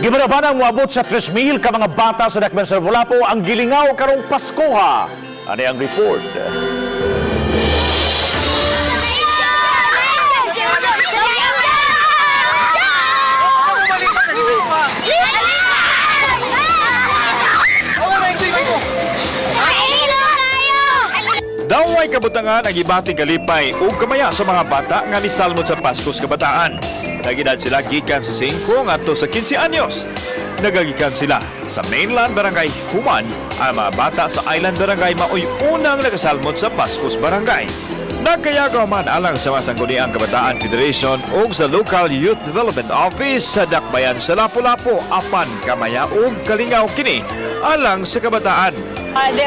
Gibanabanang moabot sa 3,000 ka mga bata sa Dakbayan sa Lapu-Lapu ang gilingaw karong Pasko ha. Ano ang report? Daway kabutangan ang ibating kalipay o kamaya sa mga bata nga nisalmod sa Paskos Kabataan. Nagidad sila gikan sa 5 ngadto sa 15 anyos. Nagagikan sila sa mainland barangay Human. Ang mga bata sa island barangay maoy unang nagasalmod sa Paskos Barangay. Nagkayagaw man alang sa Sangguniang Kabataan Federation o sa Local Youth Development Office sa Dakbayan sa Lapu-Lapu apan kamaya o kalingaw kini alang sa kabataan. The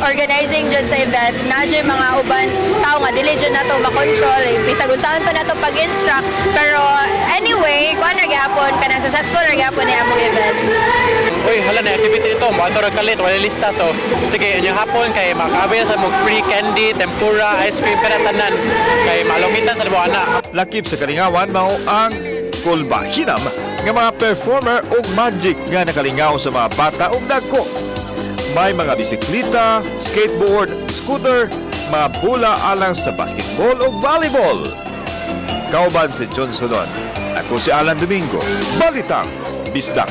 organizing dyan sa event, na dyan mga uban tao nga, dili dyan na ito makontrol, bisag unsaon pa na ito pag-instruct. Pero anyway, kung ano gyapon, kanang successful na gyapon niya among event. Uy, hala na activity ito, mo ato kalit, wala lista. So, sige, inyong hapon, kay makakabaya sa mong free candy, tempura, ice cream, kanatanan. Kay malungitan sa libo anak. Lakip sa kalingawan mao ang Kulba Hinam nga mga performer o magic nga nakalingaw sa mga bata o dagko. May mga bisikleta, skateboard, scooter, mga bula alang sa basketball o volleyball. Kauban si John Solon. Ako si Alan Domingo. Balitang Bisdak.